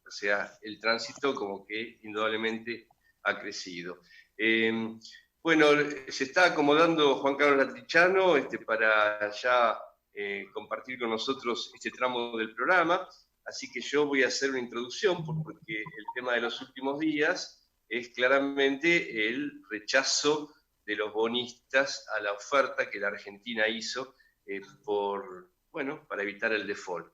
O sea, el tránsito como que indudablemente ha crecido. Bueno, se está acomodando Juan Carlos Latrichano para ya compartir con nosotros este tramo del programa, así que yo voy a hacer una introducción porque el tema de los últimos días es claramente el rechazo de los bonistas a la oferta que la Argentina hizo para evitar el default.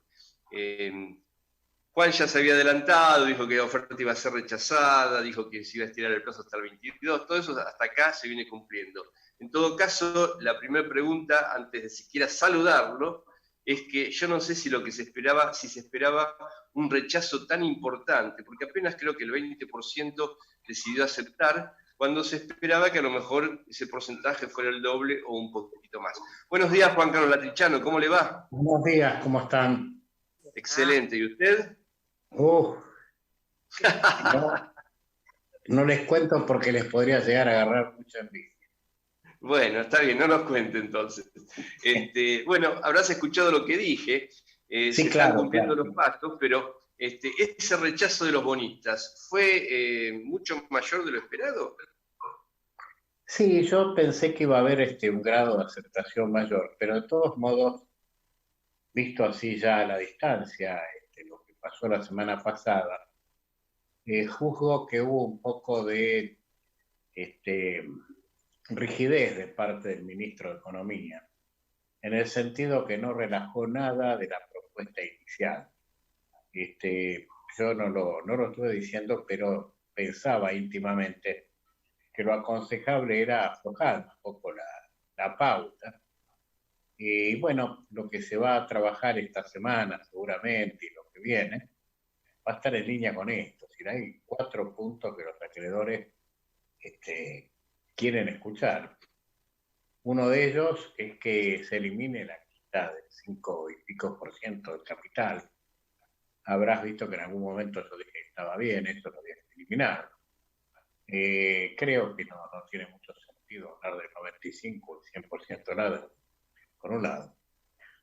Juan ya se había adelantado, dijo que la oferta iba a ser rechazada, dijo que se iba a estirar el plazo hasta el 22, todo eso hasta acá se viene cumpliendo. En todo caso, la primera pregunta, antes de siquiera saludarlo, es que yo no sé si lo que se esperaba, si se esperaba un rechazo tan importante, porque apenas creo que el 20% decidió aceptar, cuando se esperaba que a lo mejor ese porcentaje fuera el doble o un poquito más. Buenos días, Juan Carlos Latrichano, ¿cómo le va? Buenos días, ¿cómo están? Excelente, ¿y usted? No les cuento porque les podría llegar a agarrar mucha envidia. Bueno, está bien, no nos cuente entonces. Bueno, habrás escuchado lo que dije, Sí, se claro, están cumpliendo claro. los pasos, pero ese rechazo de los bonistas, ¿fue mucho mayor de lo esperado? Sí, yo pensé que iba a haber un grado de aceptación mayor, pero de todos modos, visto así ya a la distancia, lo que pasó la semana pasada, juzgo que hubo un poco de rigidez de parte del ministro de Economía, en el sentido que no relajó nada de la propuesta inicial. Yo no lo estuve diciendo, pero pensaba íntimamente que lo aconsejable era aflojar un poco la pauta. Y bueno, lo que se va a trabajar esta semana seguramente y lo que viene, va a estar en línea con esto. Es decir, hay 4 puntos que los acreedores quieren escuchar. Uno de ellos es que se elimine la quita del 5 y pico % del capital. Habrás visto que en algún momento yo dije que estaba bien, esto lo había que eliminar. Creo que no tiene mucho sentido hablar del 95 o el 100% nada, por un lado.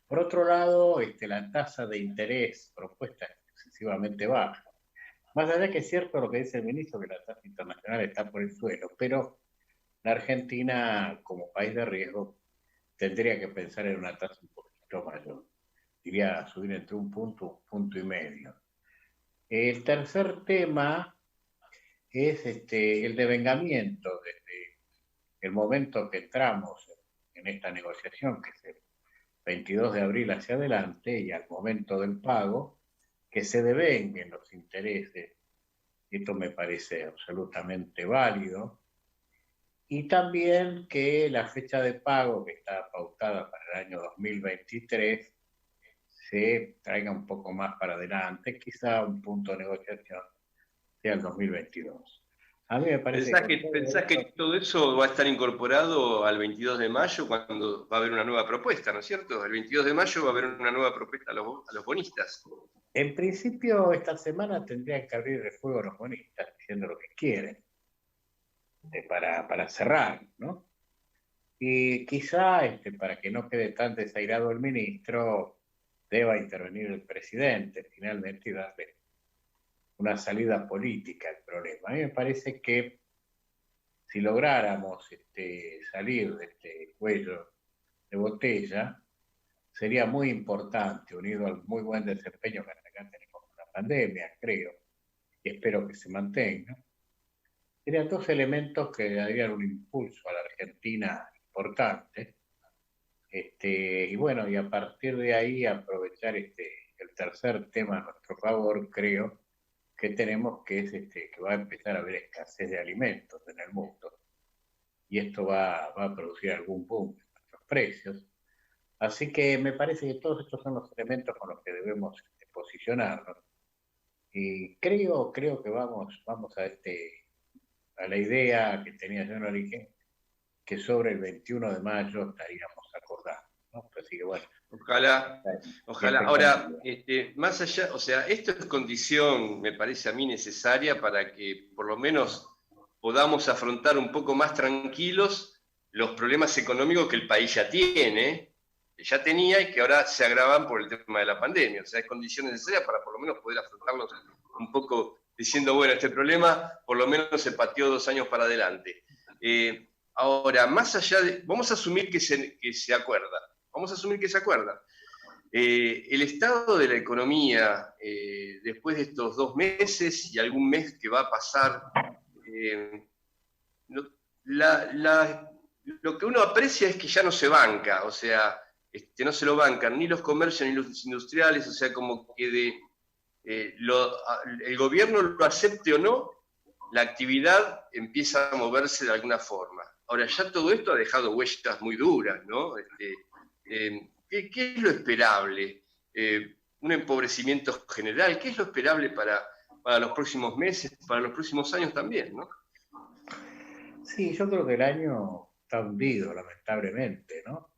Por otro lado, la tasa de interés propuesta es excesivamente baja. Más allá que es cierto lo que dice el ministro, que la tasa internacional está por el suelo, pero la Argentina, como país de riesgo, tendría que pensar en una tasa un poquito mayor. Diría subir entre un punto y medio. El tercer tema es el devengamiento desde el momento que entramos en esta negociación, que es el 22 de abril hacia adelante, y al momento del pago, que se devenguen los intereses. Esto me parece absolutamente válido. Y también que la fecha de pago, que está pautada para el año 2023, se traiga un poco más para adelante, quizá un punto de negociación sea el 2022. A mí me parece ¿Pensás que todo eso va a estar incorporado al 22 de mayo cuando va a haber una nueva propuesta, ¿no es cierto? El 22 de mayo va a haber una nueva propuesta a los bonistas. En principio, esta semana tendrían que abrir el fuego los bonistas diciendo lo que quieren para cerrar, ¿no? Y quizá, para que no quede tan desairado el ministro, deba intervenir el presidente finalmente y darle una salida política al problema. A mí me parece que si lográramos salir de este cuello de botella, sería muy importante, unido al muy buen desempeño que hasta acá tenemos con la pandemia, creo, y espero que se mantenga. Serían 2 elementos que darían un impulso a la Argentina importante. Y bueno, y a partir de ahí aprovechar el tercer tema a nuestro favor, creo que tenemos, que es que va a empezar a haber escasez de alimentos en el mundo. Y esto va a producir algún boom en nuestros precios. Así que me parece que todos estos son los elementos con los que debemos posicionarnos. Y creo que vamos a la idea que tenía yo en origen, que sobre el 21 de mayo estaríamos acordando, ¿no? Así que bueno. Ojalá. Ahora, más allá, o sea, esto es condición, me parece a mí, necesaria para que por lo menos podamos afrontar un poco más tranquilos los problemas económicos que el país ya tiene, que ya tenía y que ahora se agravan por el tema de la pandemia. O sea, es condición necesaria para por lo menos poder afrontarlos un poco diciendo, bueno, este problema por lo menos se pateó 2 años para adelante. Ahora, más allá de, vamos a asumir que se acuerda, vamos a asumir que se acuerda. El estado de la economía, después de estos 2 meses y algún mes que va a pasar, lo que uno aprecia es que ya no se banca, o sea, no se lo bancan ni los comercios ni los industriales, o sea, como que el gobierno lo acepte o no, la actividad empieza a moverse de alguna forma. Ahora, ya todo esto ha dejado huellas muy duras, ¿no? ¿Qué es lo esperable? Un empobrecimiento general, ¿qué es lo esperable para los próximos meses, para los próximos años también, ¿no? Sí, yo creo que el año está hundido, lamentablemente, ¿no?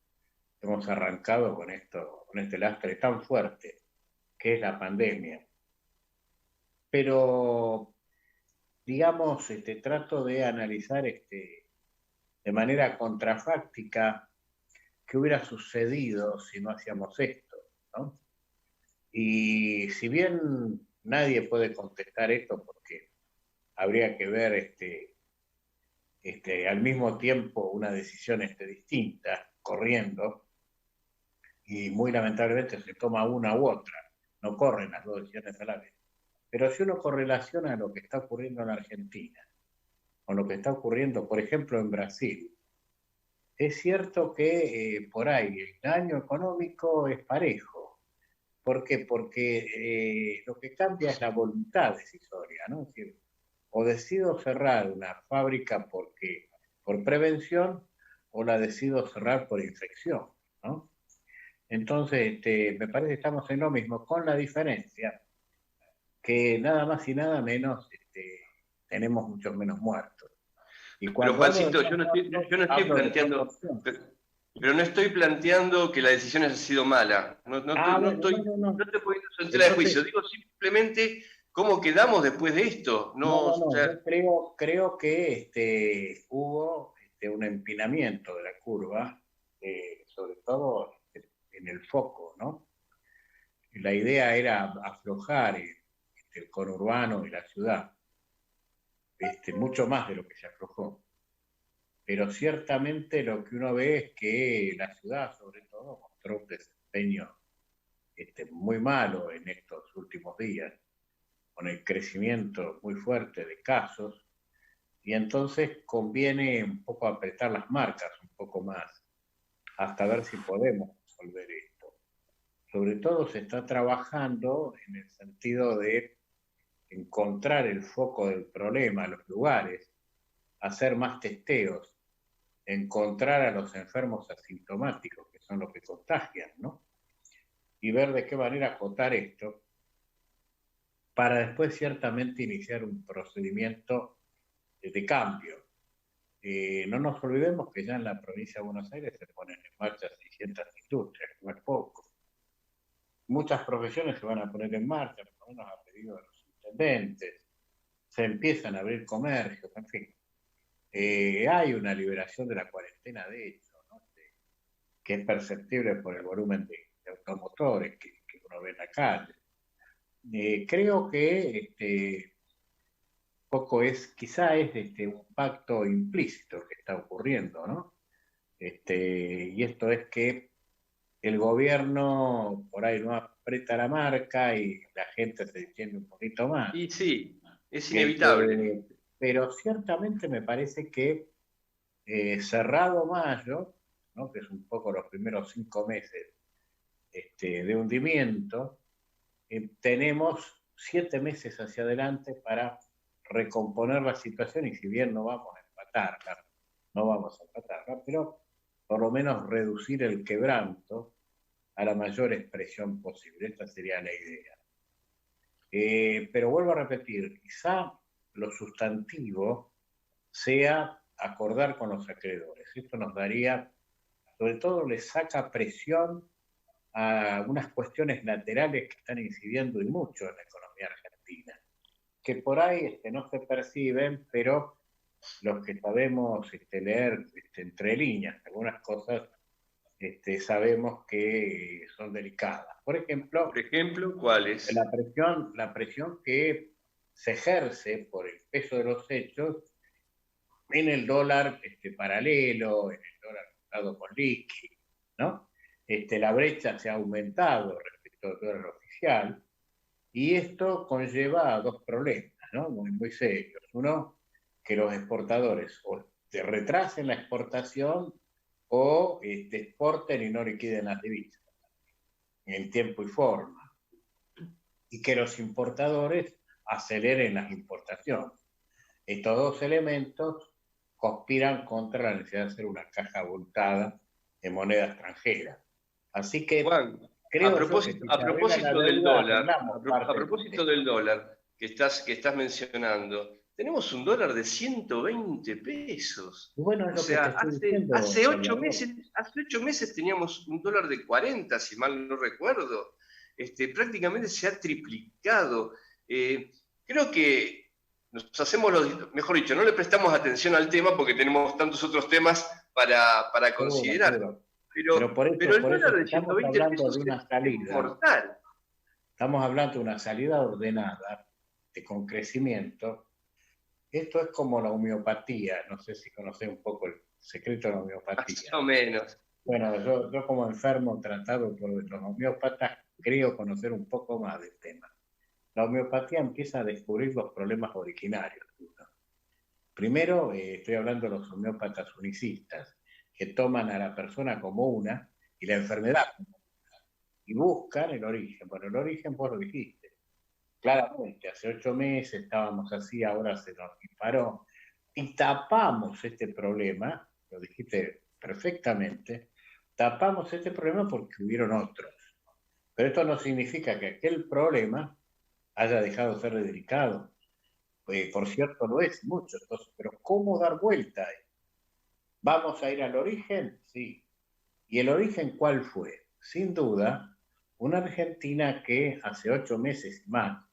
Hemos arrancado con este lastre tan fuerte que es la pandemia. Pero, digamos, trato de analizar de manera contrafáctica qué hubiera sucedido si no hacíamos esto, ¿no? Y si bien nadie puede contestar esto porque habría que ver al mismo tiempo una decisión distinta, corriendo, y muy lamentablemente se toma una u otra, no corren las dos decisiones a la vez. Pero si uno correlaciona lo que está ocurriendo en Argentina con lo que está ocurriendo, por ejemplo, en Brasil, es cierto que por ahí el daño económico es parejo. ¿Por qué? Porque lo que cambia es la voluntad decisoria, ¿no? Es decir, o decido cerrar una fábrica por prevención o la decido cerrar por infección, ¿no? Entonces, me parece que estamos en lo mismo, con la diferencia que nada más y nada menos tenemos muchos menos muertos. Y Pero cuando Juancito, yo no estoy planteando, pero no estoy planteando que la decisión haya sido mala. No estoy poniendo eso en tela de juicio. Digo simplemente cómo quedamos después de esto. O sea, yo creo que hubo un empinamiento de la curva, sobre todo en el foco, ¿no? La idea era aflojar el conurbano y la ciudad, mucho más de lo que se aflojó. Pero ciertamente lo que uno ve es que la ciudad, sobre todo, mostró un desempeño muy malo en estos últimos días, con el crecimiento muy fuerte de casos, y entonces conviene un poco apretar las marcas un poco más, hasta ver si podemos resolver esto. Sobre todo se está trabajando en el sentido de encontrar el foco del problema, los lugares, hacer más testeos, encontrar a los enfermos asintomáticos, que son los que contagian, ¿no? Y ver de qué manera acotar esto, para después ciertamente iniciar un procedimiento de cambio. No nos olvidemos que ya en la provincia de Buenos Aires se ponen en marcha 600 industrias, no es poco. Muchas profesiones se van a poner en marcha, por lo menos a pedido de los intendentes, se empiezan a abrir comercios, en fin. Hay una liberación de la cuarentena, de hecho, ¿no? Que es perceptible por el volumen de automotores que uno ve en la calle. Creo que poco quizá es un pacto implícito que está ocurriendo, ¿no? Y esto es que el gobierno por ahí no aprieta la marca y la gente se entiende un poquito más. Y sí, es inevitable. Pero ciertamente me parece que cerrado mayo, ¿no? Que es un poco los primeros 5 meses de hundimiento, tenemos 7 meses hacia adelante para recomponer la situación, y si bien no vamos a empatarla, pero por lo menos reducir el quebranto a la mayor expresión posible. Esta sería la idea. Pero vuelvo a repetir, quizá lo sustantivo sea acordar con los acreedores. Esto nos daría, sobre todo le saca presión a algunas cuestiones laterales que están incidiendo y mucho en la economía argentina, que por ahí no se perciben, pero los que sabemos leer entre líneas algunas cosas sabemos que son delicadas. Por ejemplo, ¿cuál es? la presión que se ejerce por el peso de los hechos en el dólar paralelo, en el dólar comprado con liqui, ¿no? La brecha se ha aumentado respecto al dólar oficial y esto conlleva a dos problemas, ¿no? Muy, muy serios. Uno, que los exportadores o te retrasen la exportación o exporten y no liquiden las divisas en tiempo y forma. Y que los importadores aceleren las importaciones. Estos dos elementos conspiran contra la necesidad de hacer una caja abultada de moneda extranjera. Así que Juan, creo yo que si se arregla la deuda, arreglamos a parte propósito del dólar que estás mencionando, tenemos un dólar de 120 pesos. y bueno, es O lo que te sea, estoy diciendo, Salvador. hace 8 meses teníamos un dólar de 40, si mal no recuerdo. Prácticamente se ha triplicado. Creo que nos hacemos mejor dicho, no le prestamos atención al tema porque tenemos tantos otros temas para considerar. Seguro. Pero por Pero el eso dólar de estamos 120 hablando de pesos una es salida, mortal. estamos hablando de una salida ordenada, con crecimiento. Esto es como la homeopatía, no sé si conocés un poco el secreto de la homeopatía. Más o menos. Bueno, yo como enfermo tratado por los homeópatas, creo conocer un poco más del tema. La homeopatía empieza a descubrir los problemas originarios. Primero, estoy hablando de los homeópatas unicistas, que toman a la persona como una y la enfermedad como una, y buscan el origen. Bueno, el origen vos lo dijiste. Claramente, hace 8 meses estábamos así, ahora se nos disparó, y tapamos este problema, lo dijiste perfectamente, tapamos este problema porque hubieron otros. Pero esto no significa que aquel problema haya dejado de ser delicado. Por cierto, lo es mucho. Entonces, pero ¿cómo dar vuelta? ¿Vamos a ir al origen? Sí. ¿Y el origen cuál fue? Sin duda, una Argentina que hace 8 meses y más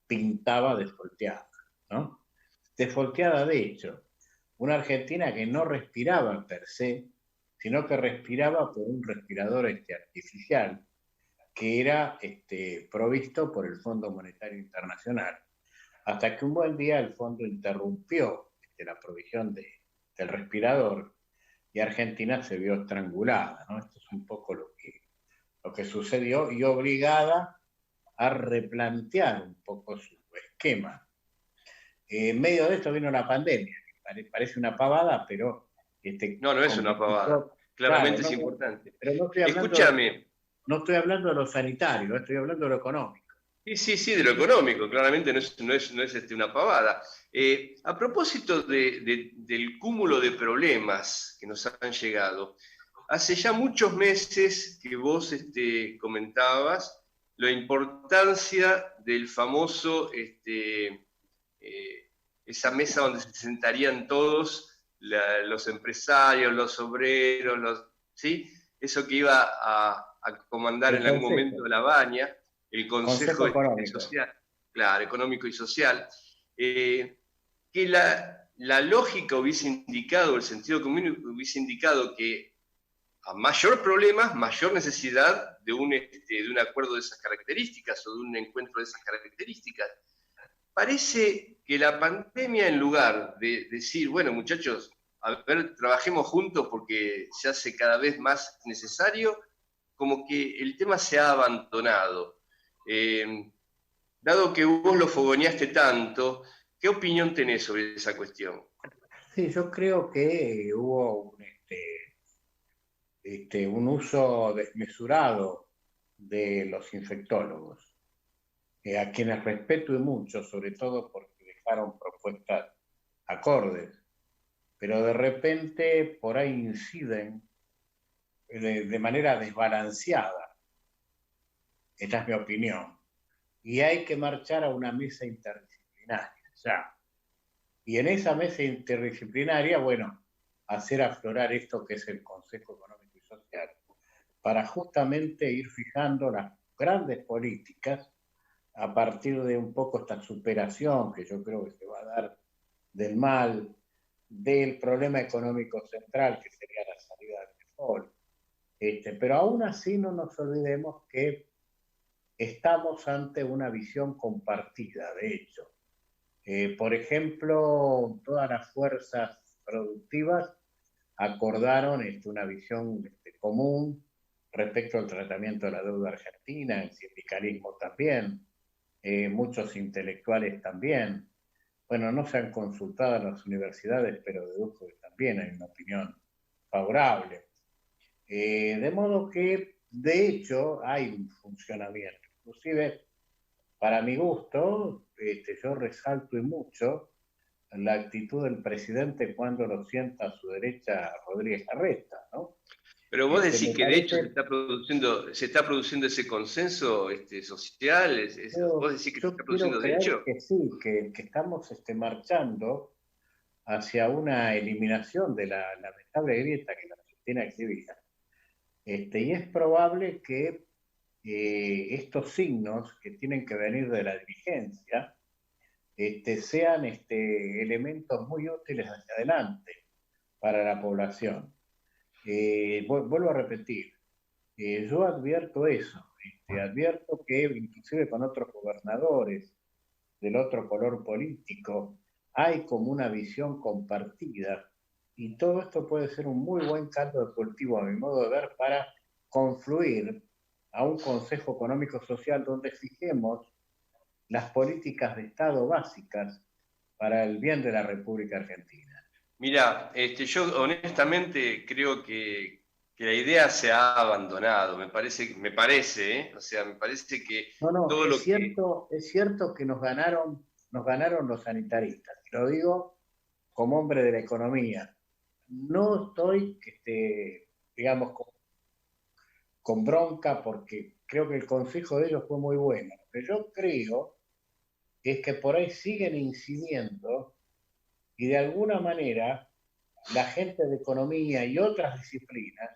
pintaba desfolteada, ¿no? Desfolteada, de hecho, una Argentina que no respiraba per se, sino que respiraba por un respirador artificial que era provisto por el Fondo Monetario Internacional, hasta que un buen día el fondo interrumpió la provisión del respirador y Argentina se vio estrangulada, ¿no? Esto es un poco lo que sucedió y obligada a replantear un poco su esquema. En medio de esto vino la pandemia, que parece una pavada, pero... No es una pavada. Claramente claro, es importante. Pero Escúchame. No estoy hablando de lo sanitario, estoy hablando de lo económico. Sí, de lo económico, claramente no es una pavada. A propósito del cúmulo de problemas que nos han llegado, hace ya muchos meses que vos comentabas la importancia del famoso, esa mesa donde se sentarían todos los empresarios, los obreros, ¿sí? Eso que iba a comandar en algún momento la Baña, el Consejo Económico. Social, claro, económico y social, que la lógica hubiese indicado, el sentido común hubiese indicado que a mayor problema, mayor necesidad de un acuerdo de esas características o de un encuentro de esas características. Parece que la pandemia, en lugar de decir, bueno, muchachos, a ver, trabajemos juntos porque se hace cada vez más necesario, como que el tema se ha abandonado. Dado que vos lo fogoneaste tanto, ¿qué opinión tenés sobre esa cuestión? Sí, yo creo que hubo un uso desmesurado de los infectólogos, a quienes respeto y mucho, sobre todo porque dejaron propuestas acordes, pero de repente por ahí inciden de manera desbalanceada. Esta es mi opinión. Y hay que marchar a una mesa interdisciplinaria, ya. Y en esa mesa interdisciplinaria, bueno, hacer aflorar esto que es el Consejo Económico y Social, para justamente ir fijando las grandes políticas a partir de un poco esta superación que yo creo que se va a dar del mal, del problema económico central, que sería la salida del default, Pero aún así no nos olvidemos que estamos ante una visión compartida, de hecho. Por ejemplo, todas las fuerzas productivas acordaron una visión común respecto al tratamiento de la deuda argentina, el sindicalismo también, muchos intelectuales también. Bueno, no se han consultado en las universidades, pero deduzco que también hay una opinión favorable. De modo que, de hecho, hay un funcionamiento. Inclusive, para mi gusto, yo resalto y mucho la actitud del presidente cuando lo sienta a su derecha Rodríguez Larreta, ¿no? Pero vos decís Me que de hecho parece, se está produciendo ese consenso social, vos decís que se yo está quiero produciendo de creer hecho. que sí, que estamos marchando hacia una eliminación de la lamentable grieta que la Argentina exhibía. Y es probable que estos signos que tienen que venir de la dirigencia sean elementos muy útiles hacia adelante para la población. Vuelvo a repetir, yo advierto eso, advierto que inclusive con otros gobernadores del otro color político hay como una visión compartida y todo esto puede ser un muy buen caldo de cultivo, a mi modo de ver, para confluir a un Consejo Económico Social donde fijemos las políticas de Estado básicas para el bien de la República Argentina. Mira, yo honestamente creo que la idea se ha abandonado, o sea, me parece que No, no, todo lo que... es cierto que nos ganaron los sanitaristas. Y lo digo como hombre de la economía. No estoy, digamos, con bronca porque creo que el consejo de ellos fue muy bueno. Lo que yo creo es que por ahí siguen incidiendo y de alguna manera la gente de economía y otras disciplinas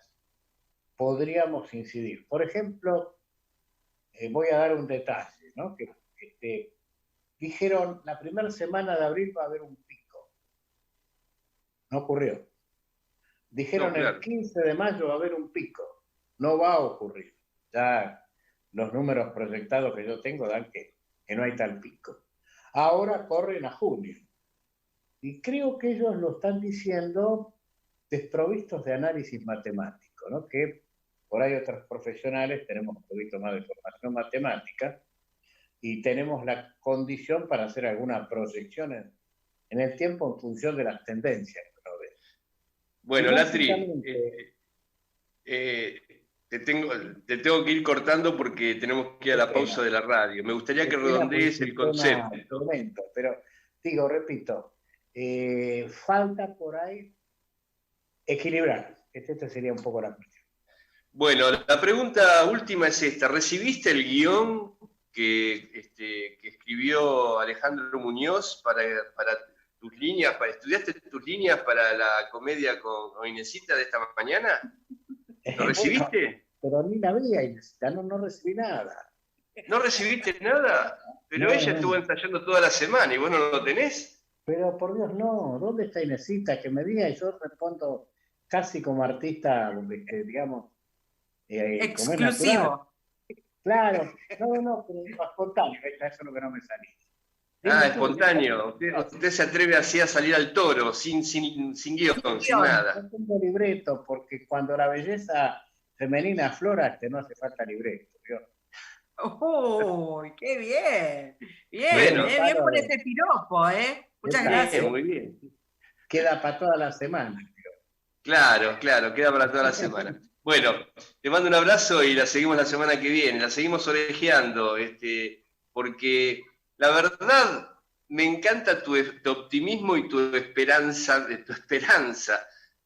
podríamos incidir. Por ejemplo, voy a dar un detalle, ¿no? Que dijeron la primera semana de abril va a haber un pico. No ocurrió. No, Dijeron el claro. 15 de mayo va a haber un pico. No va a ocurrir. Ya los números proyectados que yo tengo dan que no hay tal pico. Ahora corren a junio. Y creo que ellos lo están diciendo desprovistos de análisis matemático, ¿no? Que por ahí otros profesionales tenemos un poquito más de formación matemática y tenemos la condición para hacer alguna proyección en el tiempo en función de las tendencias que uno ve. Y Bueno, Latri, básicamente, eh, te tengo que ir cortando porque tenemos que ir a la pausa de la radio. Me gustaría qué que pena porque redondees es el un tema concepto. tremendo, pero digo, repito, falta por ahí equilibrar. Esta sería un poco la cuestión. Bueno, la pregunta última es esta. ¿Recibiste el guión que escribió Alejandro Muñoz para tus líneas? ¿Estudiaste tus líneas para la comedia con Inesita de esta mañana? ¿Lo Bueno, recibiste? pero ni la vi y no recibí nada. ¿No recibiste nada? Pero No, ella no. estuvo ensayando toda la semana y vos no lo tenés. Pero por Dios, no. ¿Dónde está Inesita? Que me diga y yo respondo casi como artista, digamos, como es natural. Exclusivo. Claro, no, pero espontáneo, eso es lo que no me salía. Ah, Dime tú, ¿qué espontáneo. Usted se atreve así a salir al toro, sin guión, sin Guión. nada. no tengo libreto, porque cuando la belleza femenina aflora, no hace falta libreto. ¿Vio? ¡Uy, qué bien! Bien, Bueno, bien por Palo, ese piropo, ¿eh? Muchas bien, gracias. muy bien. queda para toda la semana. Claro, claro, queda para toda la semana. Bueno, te mando un abrazo y la seguimos la semana que viene, la seguimos orejeando, porque la verdad me encanta tu optimismo y tu esperanza,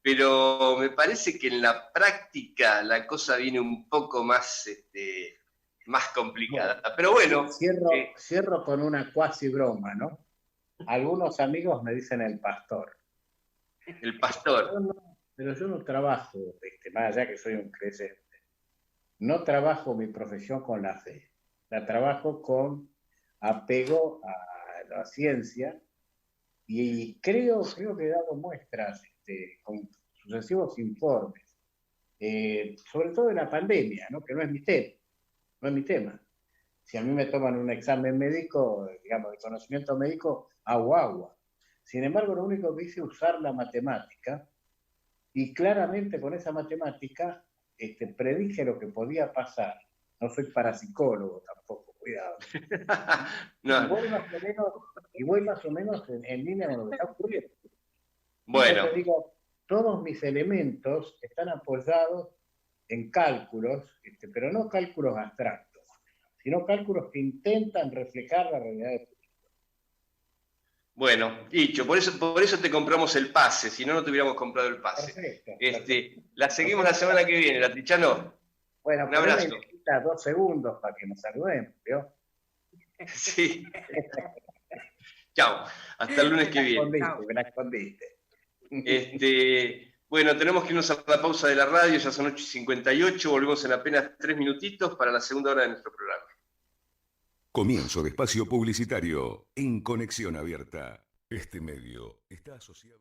pero me parece que en la práctica la cosa viene un poco más Bueno, complicada. Pero bueno, cierro con una cuasi broma, ¿no? Algunos amigos me dicen el pastor. el pastor, Pero yo no trabajo, más allá que soy un creyente, no trabajo mi profesión con la fe, la trabajo con apego a la ciencia y creo que he dado muestras con sucesivos informes sobre todo en la pandemia, ¿no? Que no es mi tema, no es mi tema. Si a mí me toman un examen médico, digamos, de conocimiento médico, hago agua. Sin embargo, lo único que hice es usar la matemática y claramente con esa matemática predije lo que podía pasar. No soy parapsicólogo tampoco, cuidado. No. Y voy más o menos en línea con lo que está ocurriendo. Bueno. Entonces digo, todos mis elementos están apoyados en cálculos, pero no cálculos abstractos, sino cálculos que intentan reflejar la realidad de tu vida. Bueno, dicho, por eso te compramos el pase, si no, no te hubiéramos comprado el pase. Perfecto. La seguimos la semana que viene, Latrichano. Bueno, un abrazo. Necesita 2 segundos para que nos saludemos, ¿vio? Sí. Chao, hasta el lunes que viene. Me la escondiste. Bueno, tenemos que irnos a la pausa de la radio, ya son 8:58, volvemos en apenas 3 minutitos para la segunda hora de nuestro programa. Comienzo de espacio publicitario en Conexión Abierta. Este medio está asociado...